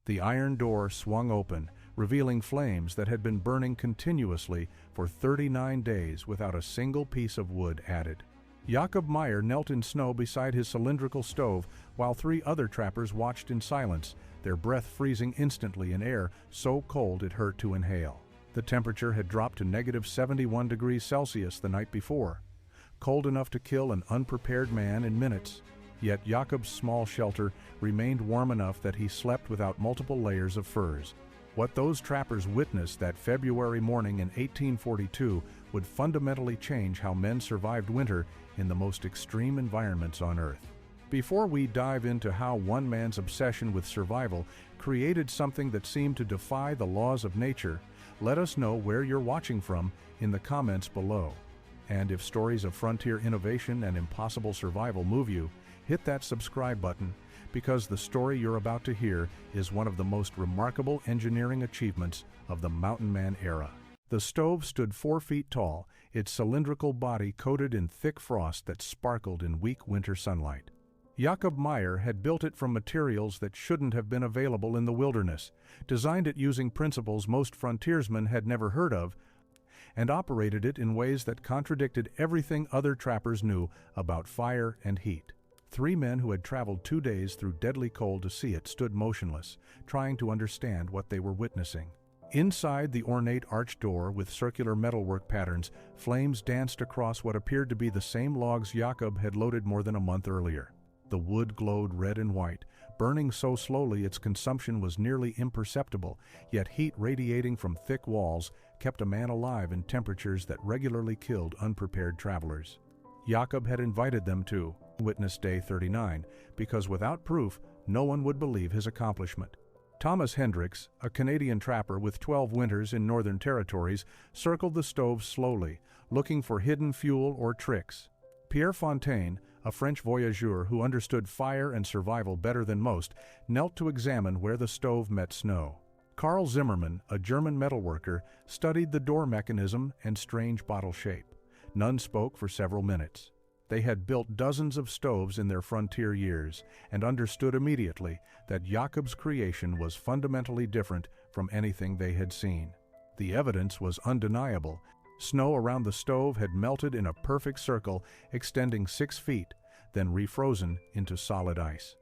The iron door swung open, revealing flames that had been burning continuously for 39 days without a single piece of wood added. Jakob Meyer knelt in snow beside his cylindrical stove while 3 other trappers watched in silence, their breath freezing instantly in air so cold it hurt to inhale. The temperature had dropped to -71 degrees Celsius the night before, cold enough to kill an unprepared man in minutes. Yet Jakob's small shelter remained warm enough that he slept without multiple layers of furs. What those trappers witnessed that February morning in 1842 would fundamentally change how men survived winter in the most extreme environments on Earth. Before we dive into how one man's obsession with survival created something that seemed to defy the laws of nature, let us know where you're watching from in the comments below. And if stories of frontier innovation and impossible survival move you, hit that subscribe button, because the story you're about to hear is one of the most remarkable engineering achievements of the Mountain Man era. The stove stood 4 feet tall, its cylindrical body coated in thick frost that sparkled in weak winter sunlight. Jakob Meyer had built it from materials that shouldn't have been available in the wilderness, designed it using principles most frontiersmen had never heard of, and operated it in ways that contradicted everything other trappers knew about fire and heat. 3 men who had traveled 2 days through deadly cold to see it stood motionless, trying to understand what they were witnessing. Inside the ornate arched door with circular metalwork patterns, flames danced across what appeared to be the same logs Jakob had loaded more than a month earlier. The wood glowed red and white, burning so slowly its consumption was nearly imperceptible, yet heat radiating from thick walls kept a man alive in temperatures that regularly killed unprepared travelers. Jakob had invited them to witness Day 39, because without proof, no one would believe his accomplishment. Thomas Hendricks, a Canadian trapper with 12 winters in Northern Territories, circled the stove slowly, looking for hidden fuel or tricks. Pierre Fontaine, a French voyageur who understood fire and survival better than most, knelt to examine where the stove met snow. Karl Zimmermann, a German metalworker, studied the door mechanism and strange bottle shape. None spoke for several minutes. They had built dozens of stoves in their frontier years and understood immediately that Jakob's creation was fundamentally different from anything they had seen. The evidence was undeniable. Snow around the stove had melted in a perfect circle extending 6 feet, then refrozen into solid ice.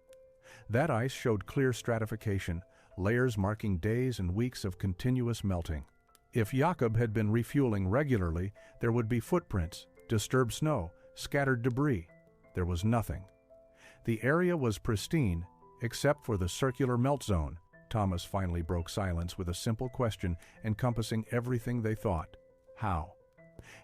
That ice showed clear stratification, layers marking days and weeks of continuous melting. If Jakob had been refueling regularly, there would be footprints, disturbed snow, scattered debris. There was nothing. The area was pristine, except for the circular melt zone. Thomas finally broke silence with a simple question encompassing everything they thought. How?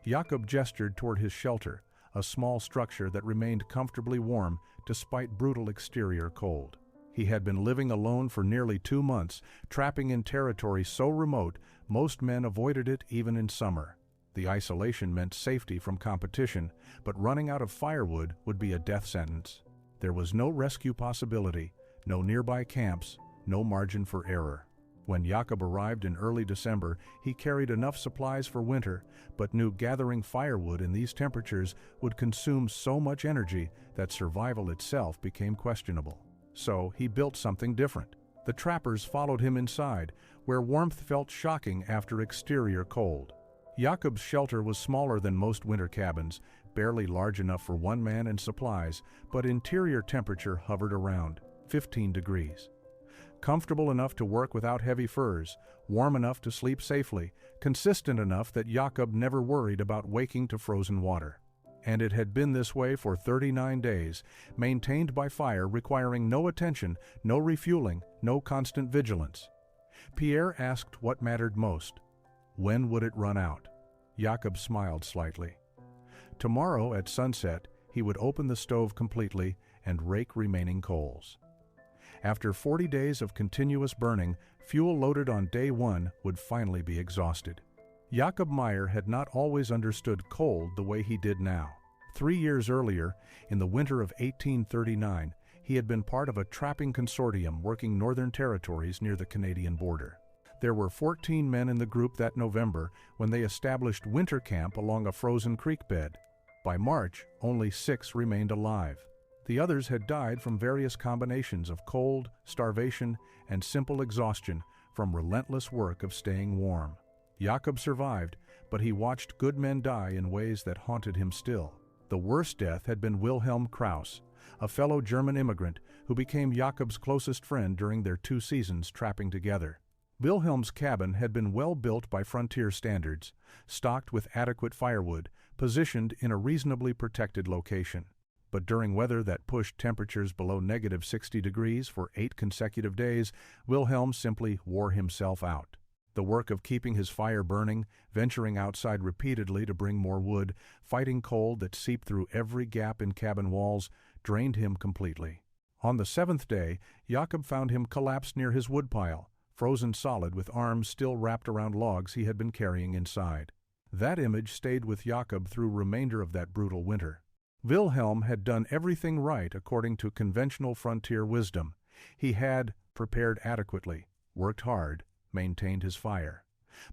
Jakob gestured toward his shelter, a small structure that remained comfortably warm despite brutal exterior cold. He had been living alone for nearly 2 months, trapping in territory so remote most men avoided it even in summer. The isolation meant safety from competition, but running out of firewood would be a death sentence. There was no rescue possibility, no nearby camps, no margin for error. When Jakob arrived in early December, he carried enough supplies for winter, but knew gathering firewood in these temperatures would consume so much energy that survival itself became questionable. So he built something different. The trappers followed him inside, where warmth felt shocking after exterior cold. Jakob's shelter was smaller than most winter cabins, barely large enough for 1 man and supplies, but interior temperature hovered around 15 degrees. Comfortable enough to work without heavy furs, warm enough to sleep safely, consistent enough that Jakob never worried about waking to frozen water. And it had been this way for 39 days, maintained by fire requiring no attention, no refueling, no constant vigilance. Pierre asked what mattered most. When would it run out? Jakob smiled slightly. Tomorrow at sunset, he would open the stove completely and rake remaining coals. After 40 days of continuous burning, fuel loaded on day 1 would finally be exhausted. Jakob Meyer had not always understood cold the way he did now. 3 years earlier, in the winter of 1839, he had been part of a trapping consortium working Northern Territories near the Canadian border. There were 14 men in the group that November when they established winter camp along a frozen creek bed. By March, only 6 remained alive. The others had died from various combinations of cold, starvation, and simple exhaustion from relentless work of staying warm. Jakob survived, but he watched good men die in ways that haunted him still. The worst death had been Wilhelm Krauss, a fellow German immigrant who became Jakob's closest friend during their 2 seasons trapping together. Wilhelm's cabin had been well built by frontier standards, stocked with adequate firewood, positioned in a reasonably protected location. But during weather that pushed temperatures below -60 degrees for 8 consecutive days, Wilhelm simply wore himself out. The work of keeping his fire burning, venturing outside repeatedly to bring more wood, fighting cold that seeped through every gap in cabin walls, drained him completely. On the 7th day, Jakob found him collapsed near his woodpile, frozen solid with arms still wrapped around logs he had been carrying inside. That image stayed with Jakob through remainder of that brutal winter. Wilhelm had done everything right according to conventional frontier wisdom. He had prepared adequately, worked hard, maintained his fire.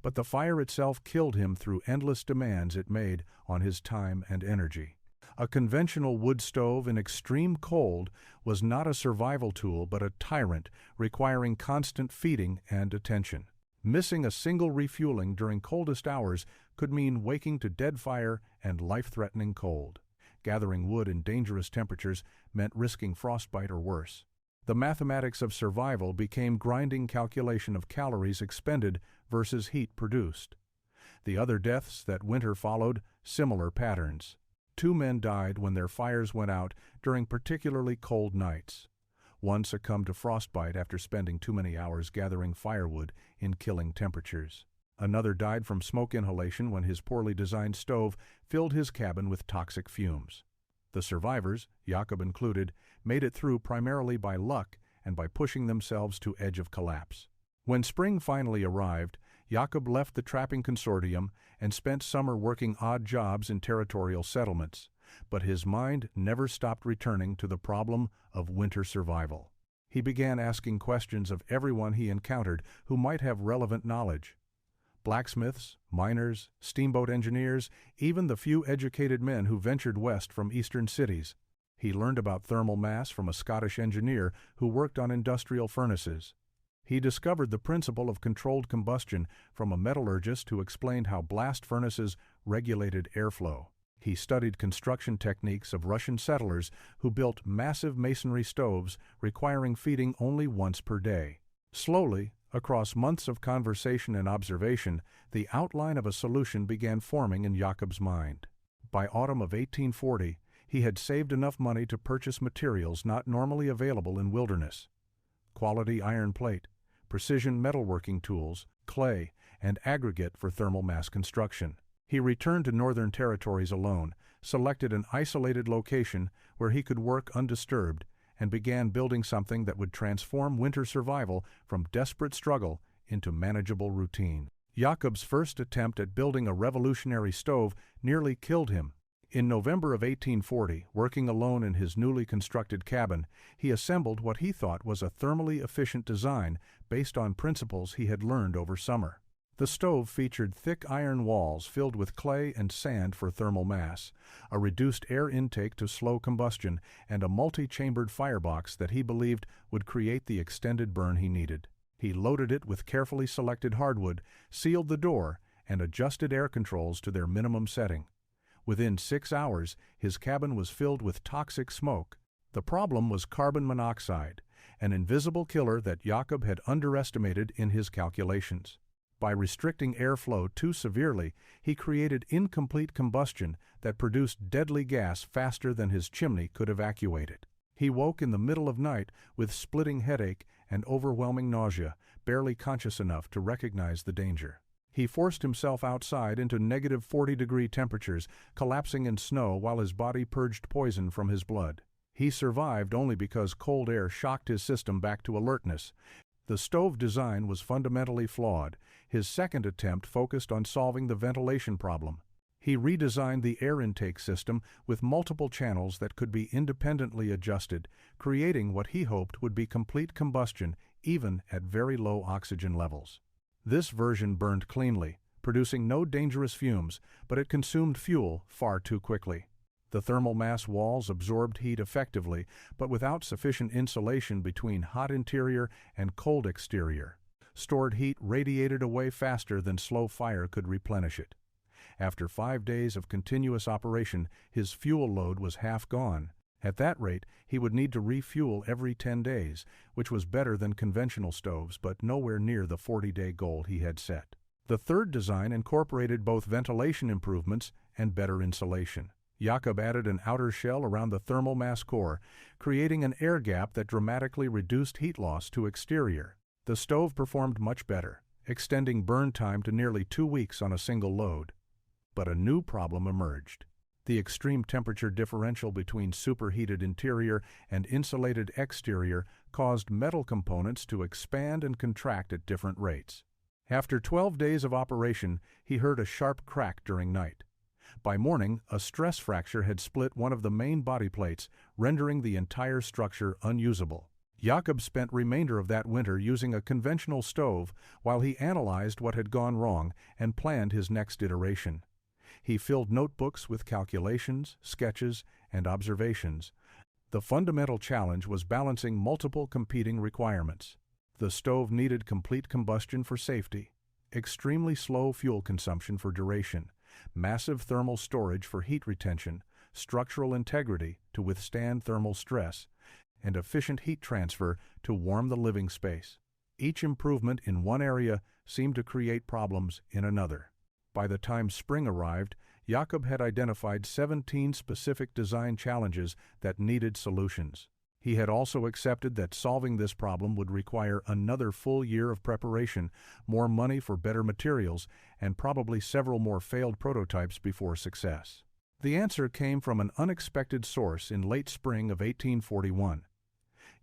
But the fire itself killed him through endless demands it made on his time and energy. A conventional wood stove in extreme cold was not a survival tool but a tyrant requiring constant feeding and attention. Missing a single refueling during coldest hours could mean waking to dead fire and life-threatening cold. Gathering wood in dangerous temperatures meant risking frostbite or worse. The mathematics of survival became grinding calculation of calories expended versus heat produced. The other deaths that winter followed, similar patterns. 2 men died when their fires went out during particularly cold nights. One succumbed to frostbite after spending too many hours gathering firewood in killing temperatures. Another died from smoke inhalation when his poorly designed stove filled his cabin with toxic fumes. The survivors, Jakob included, made it through primarily by luck and by pushing themselves to edge of collapse. When spring finally arrived, Jakob left the trapping consortium and spent summer working odd jobs in territorial settlements, but his mind never stopped returning to the problem of winter survival. He began asking questions of everyone he encountered who might have relevant knowledge. Blacksmiths, miners, steamboat engineers, even the few educated men who ventured west from eastern cities. He learned about thermal mass from a Scottish engineer who worked on industrial furnaces. He discovered the principle of controlled combustion from a metallurgist who explained how blast furnaces regulated airflow. He studied construction techniques of Russian settlers who built massive masonry stoves requiring feeding only once per day. Slowly, across months of conversation and observation, the outline of a solution began forming in Jakob's mind. By autumn of 1840, he had saved enough money to purchase materials not normally available in wilderness: quality iron plate, precision metalworking tools, clay, and aggregate for thermal mass construction. He returned to Northern Territories alone, selected an isolated location where he could work undisturbed, and began building something that would transform winter survival from desperate struggle into manageable routine. Jakob's first attempt at building a revolutionary stove nearly killed him. In November of 1840, working alone in his newly constructed cabin, he assembled what he thought was a thermally efficient design based on principles he had learned over summer. The stove featured thick iron walls filled with clay and sand for thermal mass, a reduced air intake to slow combustion, and a multi-chambered firebox that he believed would create the extended burn he needed. He loaded it with carefully selected hardwood, sealed the door, and adjusted air controls to their minimum setting. Within 6 hours, his cabin was filled with toxic smoke. The problem was carbon monoxide, an invisible killer that Jakob had underestimated in his calculations. By restricting airflow too severely, he created incomplete combustion that produced deadly gas faster than his chimney could evacuate it. He woke in the middle of night with splitting headache and overwhelming nausea, barely conscious enough to recognize the danger. He forced himself outside into -40-degree temperatures, collapsing in snow while his body purged poison from his blood. He survived only because cold air shocked his system back to alertness. The stove design was fundamentally flawed. His second attempt focused on solving the ventilation problem. He redesigned the air intake system with multiple channels that could be independently adjusted, creating what he hoped would be complete combustion even at very low oxygen levels. This version burned cleanly, producing no dangerous fumes, but it consumed fuel far too quickly. The thermal mass walls absorbed heat effectively, but without sufficient insulation between hot interior and cold exterior. Stored heat radiated away faster than slow fire could replenish it. After 5 days of continuous operation, his fuel load was half gone. At that rate, he would need to refuel every 10 days, which was better than conventional stoves, but nowhere near the 40-day goal he had set. The third design incorporated both ventilation improvements and better insulation. Jakob added an outer shell around the thermal mass core, creating an air gap that dramatically reduced heat loss to exterior. The stove performed much better, extending burn time to nearly 2 weeks on a single load. But a new problem emerged. The extreme temperature differential between superheated interior and insulated exterior caused metal components to expand and contract at different rates. After 12 days of operation, he heard a sharp crack during night. By morning, a stress fracture had split one of the main body plates, rendering the entire structure unusable. Jakob spent remainder of that winter using a conventional stove while he analyzed what had gone wrong and planned his next iteration. He filled notebooks with calculations, sketches, and observations. The fundamental challenge was balancing multiple competing requirements. The stove needed complete combustion for safety, extremely slow fuel consumption for duration, massive thermal storage for heat retention, structural integrity to withstand thermal stress, and efficient heat transfer to warm the living space. Each improvement in one area seemed to create problems in another. By the time spring arrived, Jakob had identified 17 specific design challenges that needed solutions. He had also accepted that solving this problem would require another full year of preparation, more money for better materials, and probably several more failed prototypes before success. The answer came from an unexpected source in late spring of 1841.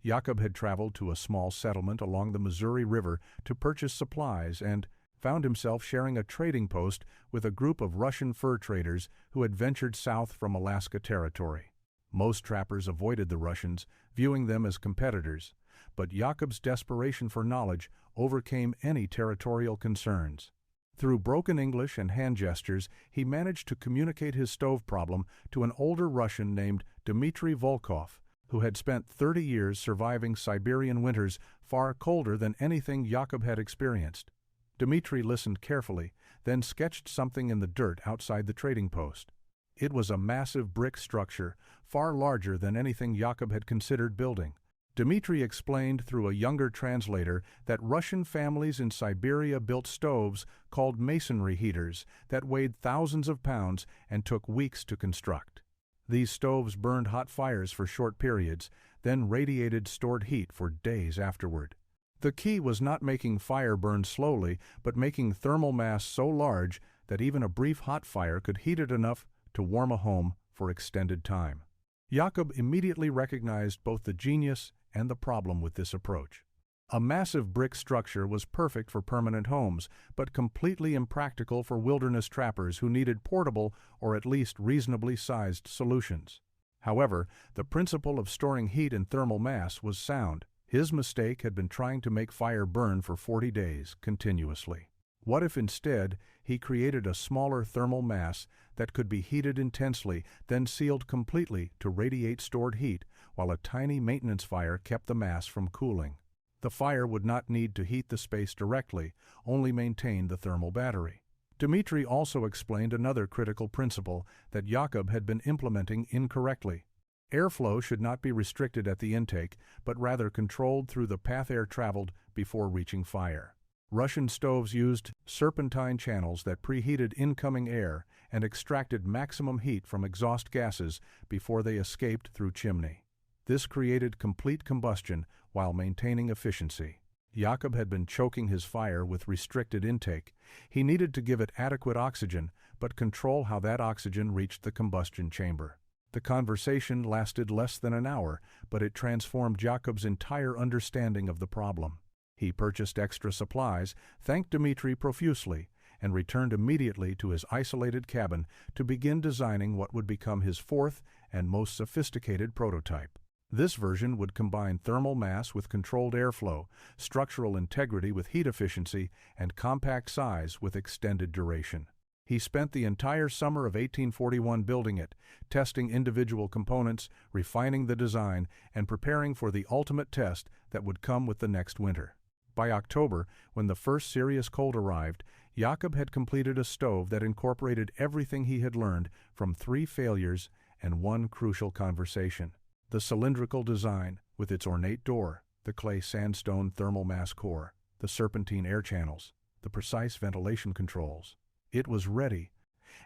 Jakob had traveled to a small settlement along the Missouri River to purchase supplies and found himself sharing a trading post with a group of Russian fur traders who had ventured south from Alaska Territory. Most trappers avoided the Russians, viewing them as competitors, but Jakob's desperation for knowledge overcame any territorial concerns. Through broken English and hand gestures, he managed to communicate his stove problem to an older Russian named Dmitry Volkov, who had spent 30 years surviving Siberian winters far colder than anything Jakob had experienced. Dmitry listened carefully, then sketched something in the dirt outside the trading post. It was a massive brick structure, far larger than anything Jakob had considered building. Dmitry explained through a younger translator that Russian families in Siberia built stoves called masonry heaters that weighed thousands of pounds and took weeks to construct. These stoves burned hot fires for short periods, then radiated stored heat for days afterward. The key was not making fire burn slowly, but making thermal mass so large that even a brief hot fire could heat it enough to warm a home for extended time. Jakob immediately recognized both the genius and the problem with this approach. A massive brick structure was perfect for permanent homes, but completely impractical for wilderness trappers who needed portable or at least reasonably sized solutions. However, the principle of storing heat in thermal mass was sound. His mistake had been trying to make fire burn for 40 days continuously. What if instead he created a smaller thermal mass that could be heated intensely, then sealed completely to radiate stored heat, while a tiny maintenance fire kept the mass from cooling? The fire would not need to heat the space directly, only maintain the thermal battery. Dmitry also explained another critical principle that Jakob had been implementing incorrectly. Airflow should not be restricted at the intake, but rather controlled through the path air traveled before reaching fire. Russian stoves used serpentine channels that preheated incoming air and extracted maximum heat from exhaust gases before they escaped through chimney. This created complete combustion while maintaining efficiency. Jakob had been choking his fire with restricted intake. He needed to give it adequate oxygen, but control how that oxygen reached the combustion chamber. The conversation lasted less than an hour, but it transformed Jakob's entire understanding of the problem. He purchased extra supplies, thanked Dmitry profusely, and returned immediately to his isolated cabin to begin designing what would become his fourth and most sophisticated prototype. This version would combine thermal mass with controlled airflow, structural integrity with heat efficiency, and compact size with extended duration. He spent the entire summer of 1841 building it, testing individual components, refining the design, and preparing for the ultimate test that would come with the next winter. By October, when the first serious cold arrived, Jakob had completed a stove that incorporated everything he had learned from 3 failures and 1 crucial conversation. The cylindrical design, with its ornate door, the clay sandstone thermal mass core, the serpentine air channels, the precise ventilation controls. It was ready,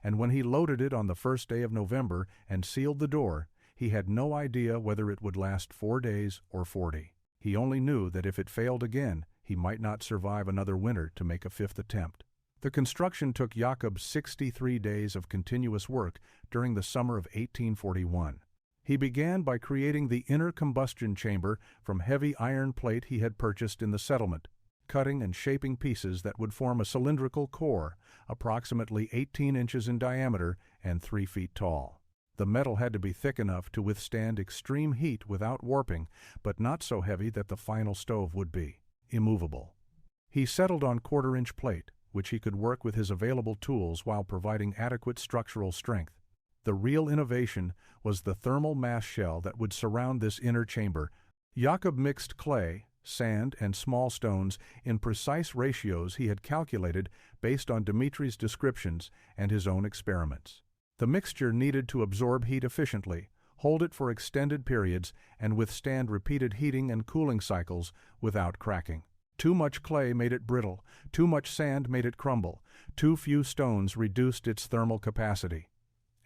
and when he loaded it on the first day of November and sealed the door, he had no idea whether it would last 4 days or 40. He only knew that if it failed again, he might not survive another winter to make a 5th attempt. The construction took Jakob 63 days of continuous work during the summer of 1841. He began by creating the inner combustion chamber from heavy iron plate he had purchased in the settlement, cutting and shaping pieces that would form a cylindrical core, approximately 18 inches in diameter and 3 feet tall. The metal had to be thick enough to withstand extreme heat without warping, but not so heavy that the final stove would be immovable. He settled on 1/4-inch plate, which he could work with his available tools while providing adequate structural strength. The real innovation was the thermal mass shell that would surround this inner chamber. Jakob mixed clay, sand, and small stones in precise ratios he had calculated based on Dimitri's descriptions and his own experiments. The mixture needed to absorb heat efficiently, hold it for extended periods, and withstand repeated heating and cooling cycles without cracking. Too much clay made it brittle, too much sand made it crumble, too few stones reduced its thermal capacity.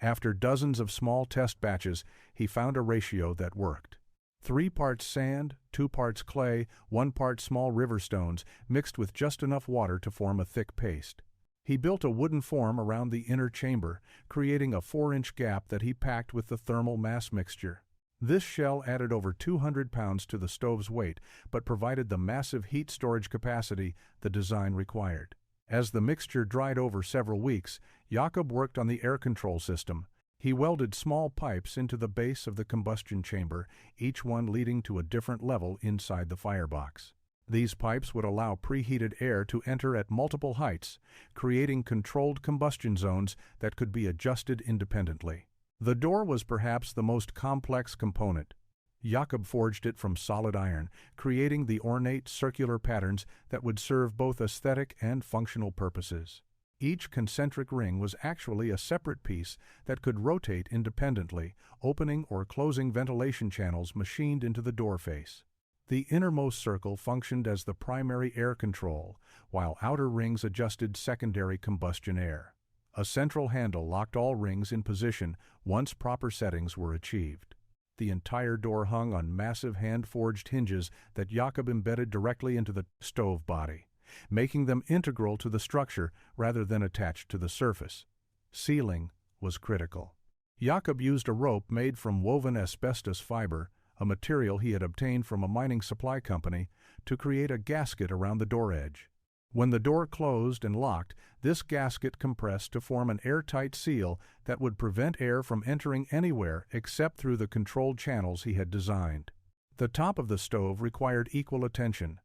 After dozens of small test batches, he found a ratio that worked. 3 parts sand, 2 parts clay, 1 part small river stones, mixed with just enough water to form a thick paste. He built a wooden form around the inner chamber, creating a 4-inch gap that he packed with the thermal mass mixture. This shell added over 200 pounds to the stove's weight, but provided the massive heat storage capacity the design required. As the mixture dried over several weeks, Jakob worked on the air control system. He welded small pipes into the base of the combustion chamber, each one leading to a different level inside the firebox. These pipes would allow preheated air to enter at multiple heights, creating controlled combustion zones that could be adjusted independently. The door was perhaps the most complex component. Jakob forged it from solid iron, creating the ornate circular patterns that would serve both aesthetic and functional purposes. Each concentric ring was actually a separate piece that could rotate independently, opening or closing ventilation channels machined into the door face. The innermost circle functioned as the primary air control, while outer rings adjusted secondary combustion air. A central handle locked all rings in position once proper settings were achieved. The entire door hung on massive hand-forged hinges that Jakob embedded directly into the stove body, making them integral to the structure rather than attached to the surface. Sealing was critical. Jakob used a rope made from woven asbestos fiber, a material he had obtained from a mining supply company, to create a gasket around the door edge. When the door closed and locked, this gasket compressed to form an airtight seal that would prevent air from entering anywhere except through the controlled channels he had designed. The top of the stove required equal attention.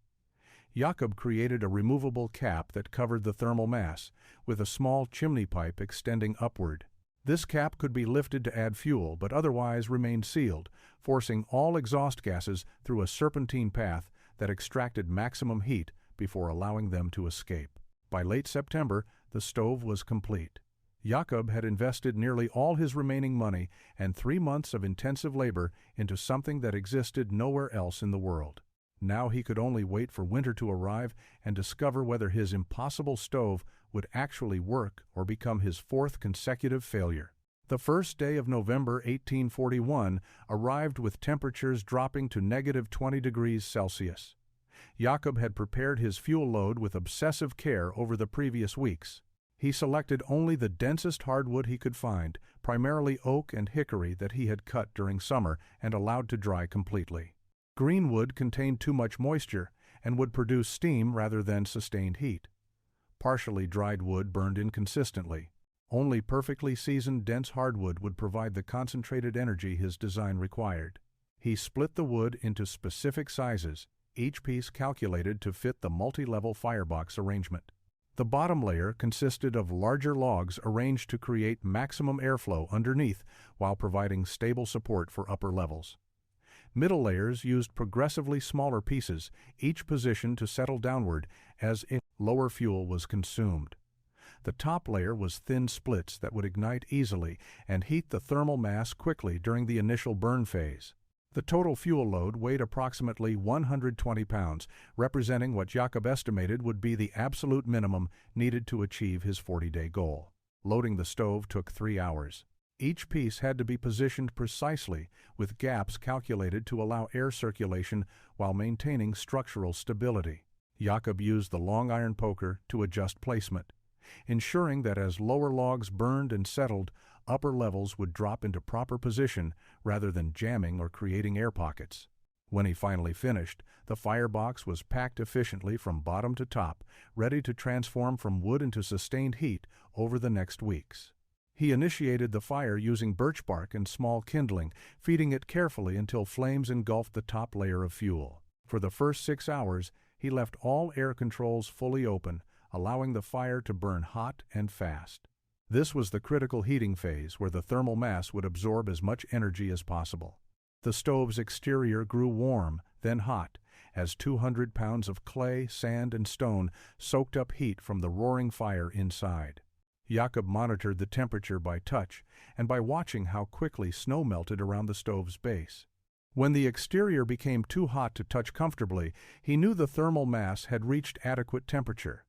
Jakob created a removable cap that covered the thermal mass, with a small chimney pipe extending upward. This cap could be lifted to add fuel, but otherwise remained sealed, forcing all exhaust gases through a serpentine path that extracted maximum heat before allowing them to escape. By late September, the stove was complete. Jakob had invested nearly all his remaining money and 3 months of intensive labor into something that existed nowhere else in the world. Now he could only wait for winter to arrive and discover whether his impossible stove would actually work or become his 4th consecutive failure. The first day of November 1841 arrived with temperatures dropping to -20 degrees Celsius. Jakob had prepared his fuel load with obsessive care over the previous weeks. He selected only the densest hardwood he could find, primarily oak and hickory that he had cut during summer and allowed to dry completely. Green wood contained too much moisture and would produce steam rather than sustained heat. Partially dried wood burned inconsistently. Only perfectly seasoned dense hardwood would provide the concentrated energy his design required. He split the wood into specific sizes, each piece calculated to fit the multi-level firebox arrangement. The bottom layer consisted of larger logs arranged to create maximum airflow underneath while providing stable support for upper levels. Middle layers used progressively smaller pieces, each positioned to settle downward as lower fuel was consumed. The top layer was thin splits that would ignite easily and heat the thermal mass quickly during the initial burn phase. The total fuel load weighed approximately 120 pounds, representing what Jakob estimated would be the absolute minimum needed to achieve his 40-day goal. Loading the stove took 3 hours. Each piece had to be positioned precisely, with gaps calculated to allow air circulation while maintaining structural stability. Jakob used the long iron poker to adjust placement, ensuring that as lower logs burned and settled, upper levels would drop into proper position rather than jamming or creating air pockets. When he finally finished, the firebox was packed efficiently from bottom to top, ready to transform from wood into sustained heat over the next weeks. He initiated the fire using birch bark and small kindling, feeding it carefully until flames engulfed the top layer of fuel. For the first 6 hours, he left all air controls fully open, allowing the fire to burn hot and fast. This was the critical heating phase where the thermal mass would absorb as much energy as possible. The stove's exterior grew warm, then hot, as 200 pounds of clay, sand, and stone soaked up heat from the roaring fire inside. Jakob monitored the temperature by touch and by watching how quickly snow melted around the stove's base. When the exterior became too hot to touch comfortably, he knew the thermal mass had reached adequate temperature.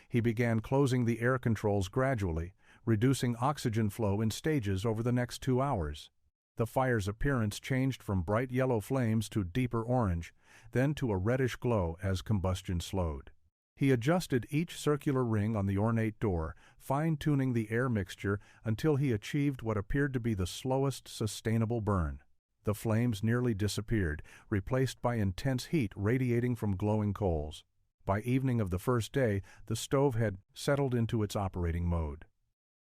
He began closing the air controls gradually, reducing oxygen flow in stages over the next 2 hours. The fire's appearance changed from bright yellow flames to deeper orange, then to a reddish glow as combustion slowed. He adjusted each circular ring on the ornate door, fine-tuning the air mixture until he achieved what appeared to be the slowest sustainable burn. The flames nearly disappeared, replaced by intense heat radiating from glowing coals. By evening of the first day, the stove had settled into its operating mode.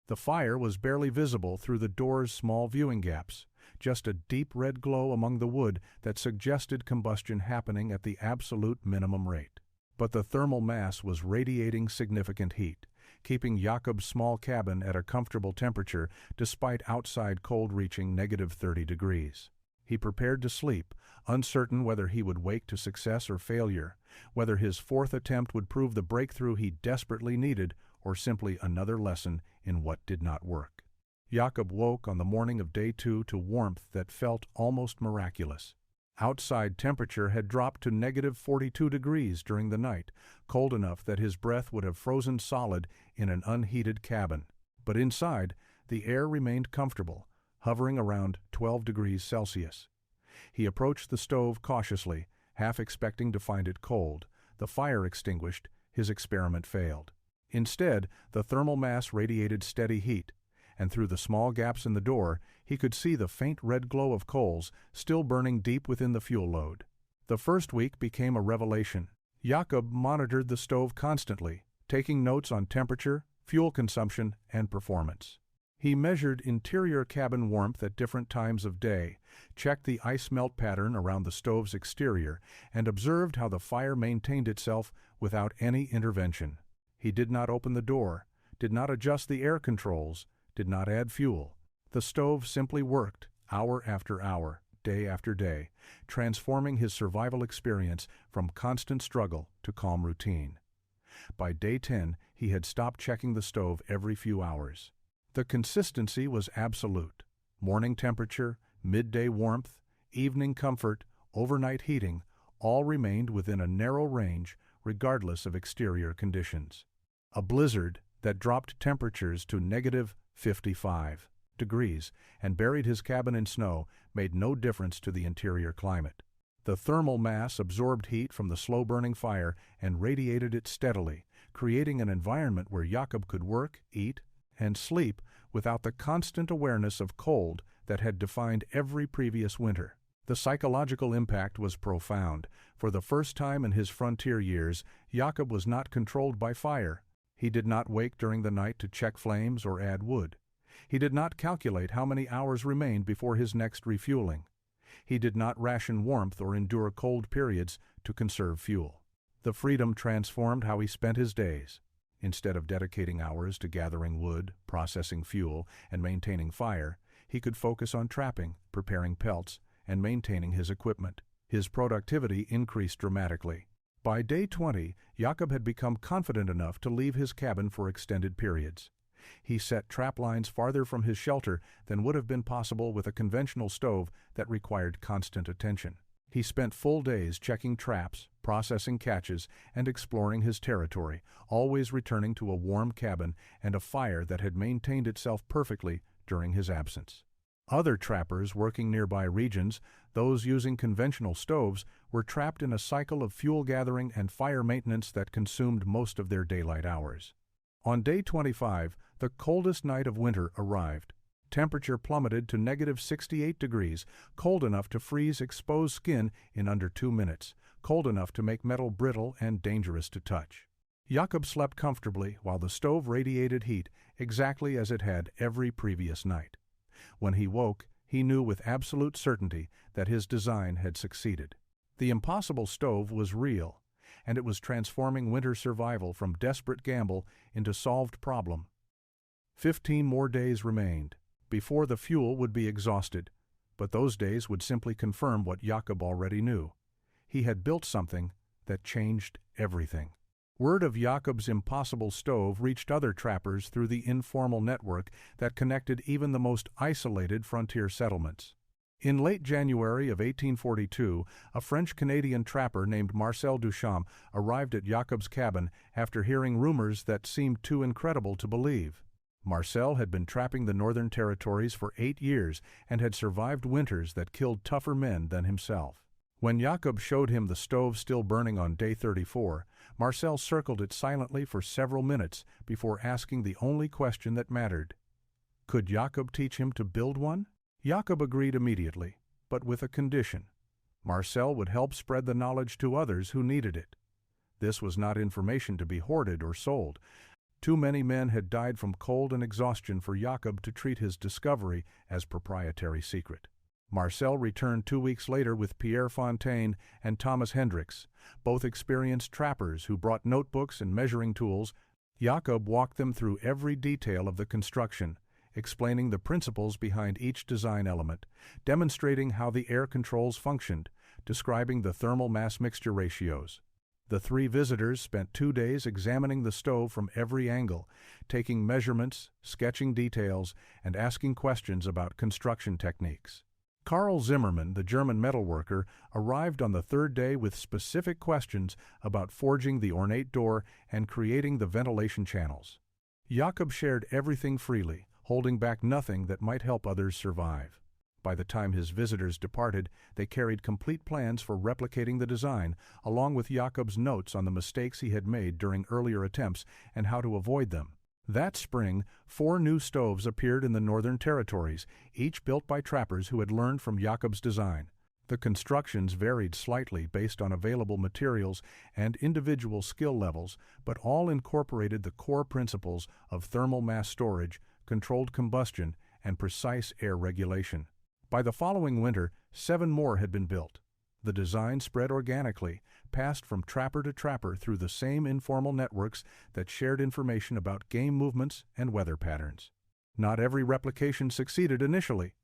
The fire was barely visible through the door's small viewing gaps, just a deep red glow among the wood that suggested combustion happening at the absolute minimum rate. But the thermal mass was radiating significant heat, keeping Jakob's small cabin at a comfortable temperature despite outside cold reaching -30 degrees. He prepared to sleep, uncertain whether he would wake to success or failure, whether his 4th attempt would prove the breakthrough he desperately needed, or simply another lesson in what did not work. Jakob woke on the morning of day 2 to warmth that felt almost miraculous. Outside temperature had dropped to -42 degrees during the night, cold enough that his breath would have frozen solid in an unheated cabin. But inside, the air remained comfortable, hovering around 12 degrees Celsius. He approached the stove cautiously, half expecting to find it cold. The fire extinguished, his experiment failed. Instead, the thermal mass radiated steady heat, and through the small gaps in the door, he could see the faint red glow of coals still burning deep within the fuel load. The first week became a revelation. Jakob monitored the stove constantly, taking notes on temperature, fuel consumption, and performance. He measured interior cabin warmth at different times of day, checked the ice melt pattern around the stove's exterior, and observed how the fire maintained itself without any intervention. He did not open the door, did not adjust the air controls, did not add fuel. The stove simply worked, hour after hour, day after day, transforming his survival experience from constant struggle to calm routine. By day 10, he had stopped checking the stove every few hours. The consistency was absolute. Morning temperature, midday warmth, evening comfort, overnight heating, all remained within a narrow range regardless of exterior conditions. A blizzard that dropped temperatures to -55 degrees and buried his cabin in snow made no difference to the interior climate. The thermal mass absorbed heat from the slow-burning fire and radiated it steadily, creating an environment where Jakob could work, eat, and sleep without the constant awareness of cold that had defined every previous winter. The psychological impact was profound. For the first time in his frontier years, Jakob was not controlled by fire. He did not wake during the night to check flames or add wood. He did not calculate how many hours remained before his next refueling. He did not ration warmth or endure cold periods to conserve fuel. The freedom transformed how he spent his days. Instead of dedicating hours to gathering wood, processing fuel, and maintaining fire, he could focus on trapping, preparing pelts, and maintaining his equipment. His productivity increased dramatically. By day 20, Jakob had become confident enough to leave his cabin for extended periods. He set trap lines farther from his shelter than would have been possible with a conventional stove that required constant attention. He spent full days checking traps, processing catches, and exploring his territory, always returning to a warm cabin and a fire that had maintained itself perfectly during his absence. Other trappers working nearby regions, those using conventional stoves, were trapped in a cycle of fuel gathering and fire maintenance that consumed most of their daylight hours. On day 25, the coldest night of winter arrived. Temperature plummeted to -68 degrees, cold enough to freeze exposed skin in under 2 minutes, cold enough to make metal brittle and dangerous to touch. Jakob slept comfortably while the stove radiated heat exactly as it had every previous night. When he woke, he knew with absolute certainty that his design had succeeded. The impossible stove was real, and it was transforming winter survival from desperate gamble into solved problem. 15 more days remained, before the fuel would be exhausted, but those days would simply confirm what Jakob already knew. He had built something that changed everything. Word of Jakob's impossible stove reached other trappers through the informal network that connected even the most isolated frontier settlements. In late January of 1842, a French-Canadian trapper named Marcel Duchamp arrived at Jakob's cabin after hearing rumors that seemed too incredible to believe. Marcel had been trapping the Northern Territories for 8 years and had survived winters that killed tougher men than himself. When Jakob showed him the stove still burning on day 34, Marcel circled it silently for several minutes before asking the only question that mattered. Could Jakob teach him to build one? Jakob agreed immediately, but with a condition. Marcel would help spread the knowledge to others who needed it. This was not information to be hoarded or sold. Too many men had died from cold and exhaustion for Jakob to treat his discovery as proprietary secret. Marcel returned 2 weeks later with Pierre Fontaine and Thomas Hendricks, both experienced trappers who brought notebooks and measuring tools. Jakob walked them through every detail of the construction, explaining the principles behind each design element, demonstrating how the air controls functioned, describing the thermal mass mixture ratios. The 3 visitors spent 2 days examining the stove from every angle, taking measurements, sketching details, and asking questions about construction techniques. Karl Zimmermann, the German metalworker, arrived on the 3rd day with specific questions about forging the ornate door and creating the ventilation channels. Jakob shared everything freely, holding back nothing that might help others survive. By the time his visitors departed, they carried complete plans for replicating the design, along with Jakob's notes on the mistakes he had made during earlier attempts and how to avoid them. That spring, 4 new stoves appeared in the Northern Territories, each built by trappers who had learned from Jakob's design. The constructions varied slightly based on available materials and individual skill levels, but all incorporated the core principles of thermal mass storage, controlled combustion, and precise air regulation. By the following winter, 7 more had been built. The design spread organically, passed from trapper to trapper through the same informal networks that shared information about game movements and weather patterns. Not every replication succeeded initially.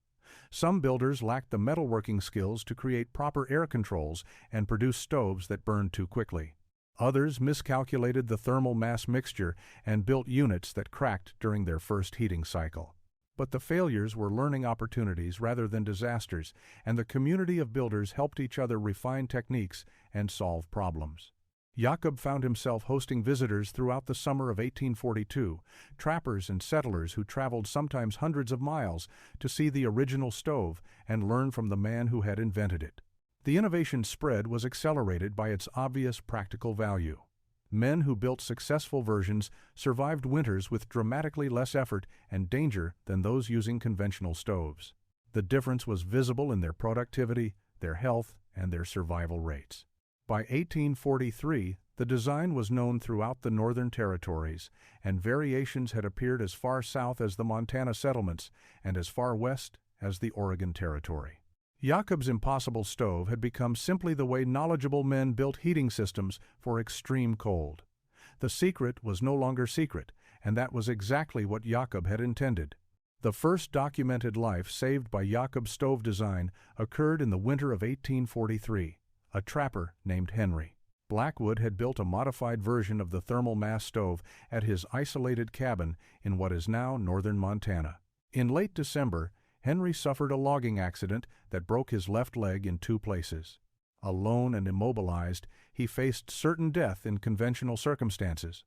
Some builders lacked the metalworking skills to create proper air controls and produce stoves that burned too quickly. Others miscalculated the thermal mass mixture and built units that cracked during their first heating cycle. But the failures were learning opportunities rather than disasters, and the community of builders helped each other refine techniques and solve problems. Jakob found himself hosting visitors throughout the summer of 1842, trappers and settlers who traveled sometimes hundreds of miles to see the original stove and learn from the man who had invented it. The innovation spread was accelerated by its obvious practical value. Men who built successful versions survived winters with dramatically less effort and danger than those using conventional stoves. The difference was visible in their productivity, their health, and their survival rates. By 1843, the design was known throughout the Northern Territories, and variations had appeared as far south as the Montana settlements and as far west as the Oregon Territory. Jakob's impossible stove had become simply the way knowledgeable men built heating systems for extreme cold. The secret was no longer secret, and that was exactly what Jakob had intended. The first documented life saved by Jakob's stove design occurred in the winter of 1843. A trapper named Henry Blackwood had built a modified version of the thermal mass stove at his isolated cabin in what is now northern Montana. In late December, Henry suffered a logging accident that broke his left leg in 2 places. Alone and immobilized, he faced certain death in conventional circumstances.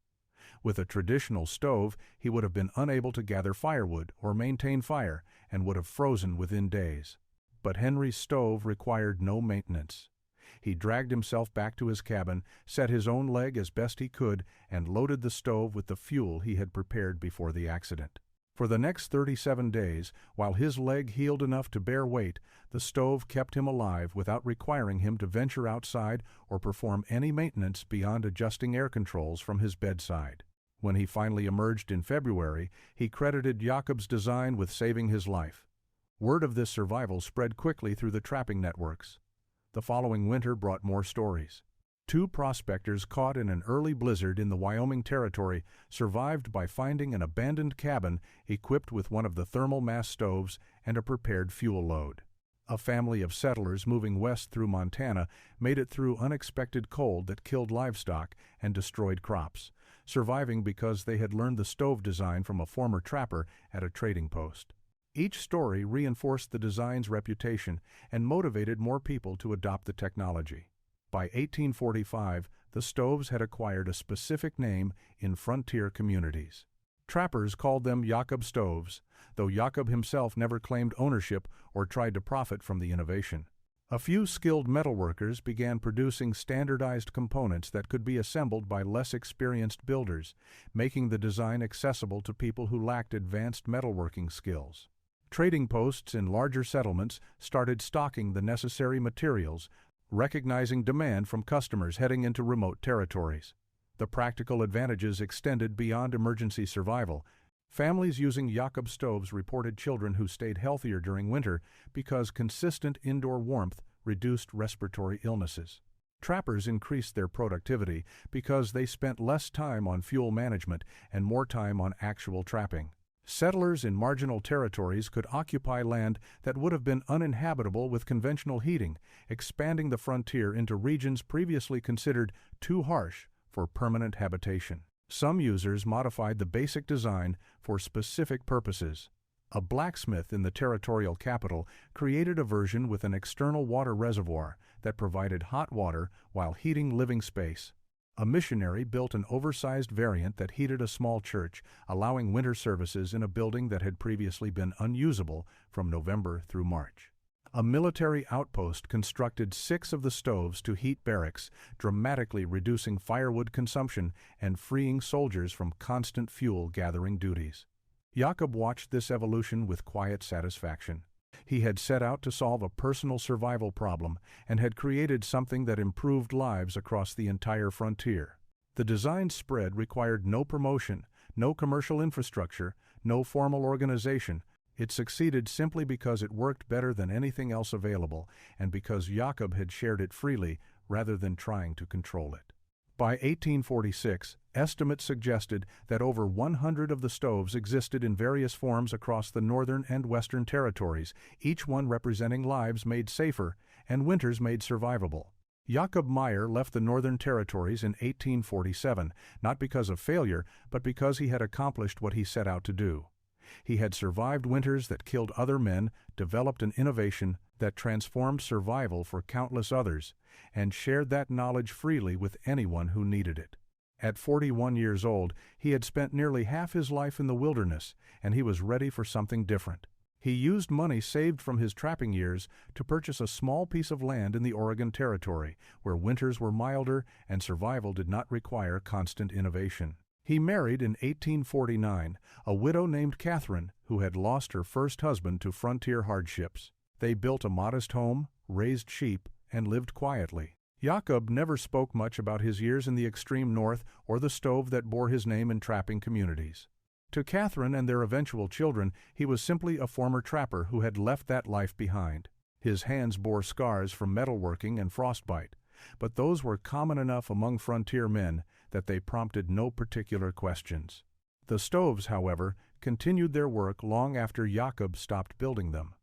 With a traditional stove, he would have been unable to gather firewood or maintain fire and would have frozen within days. But Henry's stove required no maintenance. He dragged himself back to his cabin, set his own leg as best he could, and loaded the stove with the fuel he had prepared before the accident. For the next 37 days, while his leg healed enough to bear weight, the stove kept him alive without requiring him to venture outside or perform any maintenance beyond adjusting air controls from his bedside. When he finally emerged in February, he credited Jakob's design with saving his life. Word of this survival spread quickly through the trapping networks. The following winter brought more stories. 2 prospectors caught in an early blizzard in the Wyoming Territory survived by finding an abandoned cabin equipped with one of the thermal mass stoves and a prepared fuel load. A family of settlers moving west through Montana made it through unexpected cold that killed livestock and destroyed crops, surviving because they had learned the stove design from a former trapper at a trading post. Each story reinforced the design's reputation and motivated more people to adopt the technology. By 1845, the stoves had acquired a specific name in frontier communities. Trappers called them Jakob stoves, though Jakob himself never claimed ownership or tried to profit from the innovation. A few skilled metalworkers began producing standardized components that could be assembled by less experienced builders, making the design accessible to people who lacked advanced metalworking skills. Trading posts in larger settlements started stocking the necessary materials, recognizing demand from customers heading into remote territories. The practical advantages extended beyond emergency survival. Families using Jakob stoves reported children who stayed healthier during winter because consistent indoor warmth reduced respiratory illnesses. Trappers increased their productivity because they spent less time on fuel management and more time on actual trapping. Settlers in marginal territories could occupy land that would have been uninhabitable with conventional heating, expanding the frontier into regions previously considered too harsh for permanent habitation. Some users modified the basic design for specific purposes. A blacksmith in the territorial capital created a version with an external water reservoir that provided hot water while heating living space. A missionary built an oversized variant that heated a small church, allowing winter services in a building that had previously been unusable from November through March. A military outpost constructed 6 of the stoves to heat barracks, dramatically reducing firewood consumption and freeing soldiers from constant fuel-gathering duties. Jakob watched this evolution with quiet satisfaction. He had set out to solve a personal survival problem and had created something that improved lives across the entire frontier. The design's spread required no promotion, no commercial infrastructure, no formal organization. It succeeded simply because it worked better than anything else available and because Jakob had shared it freely rather than trying to control it. By 1846, estimates suggested that over 100 of the stoves existed in various forms across the northern and western territories, each one representing lives made safer and winters made survivable. Jakob Meyer left the northern territories in 1847, not because of failure, but because he had accomplished what he set out to do. He had survived winters that killed other men, developed an innovation that transformed survival for countless others, and shared that knowledge freely with anyone who needed it. At 41 years old, he had spent nearly half his life in the wilderness, and he was ready for something different. He used money saved from his trapping years to purchase a small piece of land in the Oregon Territory, where winters were milder and survival did not require constant innovation. He married in 1849 a widow named Catherine who had lost her first husband to frontier hardships. They built a modest home, raised sheep, and lived quietly. Jakob never spoke much about his years in the extreme north or the stove that bore his name in trapping communities. To Catherine and their eventual children, he was simply a former trapper who had left that life behind. His hands bore scars from metalworking and frostbite, but those were common enough among frontier men that they prompted no particular questions. The stoves, however, continued their work long after Jakob stopped building them.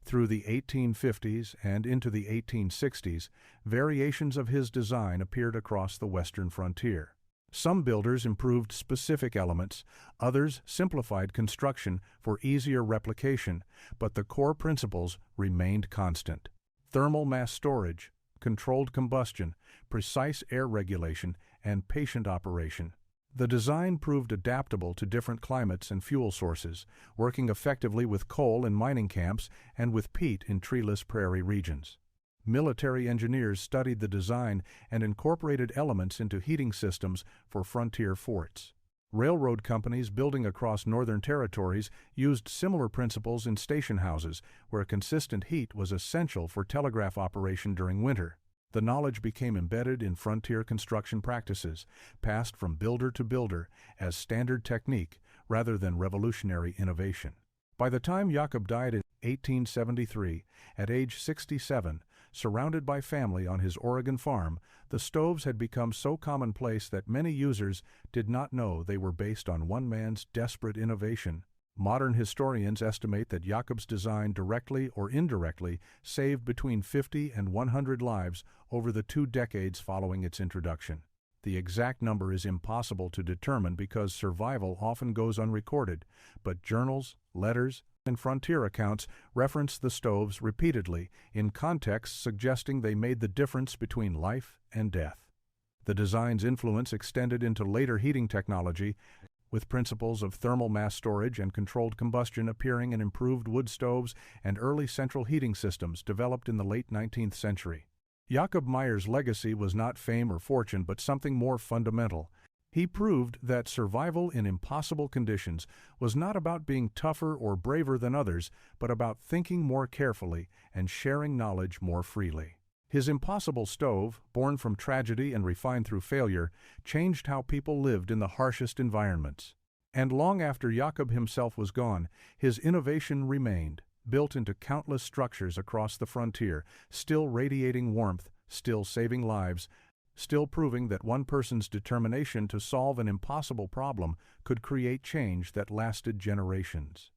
Through the 1850s and into the 1860s, variations of his design appeared across the western frontier. Some builders improved specific elements, others simplified construction for easier replication, but the core principles remained constant. Thermal mass storage, controlled combustion, precise air regulation, and patient operation. The design proved adaptable to different climates and fuel sources, working effectively with coal in mining camps and with peat in treeless prairie regions. Military engineers studied the design and incorporated elements into heating systems for frontier forts. Railroad companies building across northern territories used similar principles in station houses, where consistent heat was essential for telegraph operation during winter. The knowledge became embedded in frontier construction practices, passed from builder to builder as standard technique rather than revolutionary innovation. By the time Jakob died in 1873, at age 67, surrounded by family on his Oregon farm, the stoves had become so commonplace that many users did not know they were based on one man's desperate innovation. Modern historians estimate that Jakob's design directly or indirectly saved between 50 and 100 lives over the 2 decades following its introduction. The exact number is impossible to determine because survival often goes unrecorded, but journals, letters, and frontier accounts reference the stoves repeatedly in contexts suggesting they made the difference between life and death. The design's influence extended into later heating technology, with principles of thermal mass storage and controlled combustion appearing in improved wood stoves and early central heating systems developed in the late 19th century. Jakob Meyer's legacy was not fame or fortune, but something more fundamental. He proved that survival in impossible conditions was not about being tougher or braver than others, but about thinking more carefully and sharing knowledge more freely. His impossible stove, born from tragedy and refined through failure, changed how people lived in the harshest environments. And long after Jakob himself was gone, his innovation remained, built into countless structures across the frontier, still radiating warmth, still saving lives, still proving that one person's determination to solve an impossible problem could create change that lasted generations.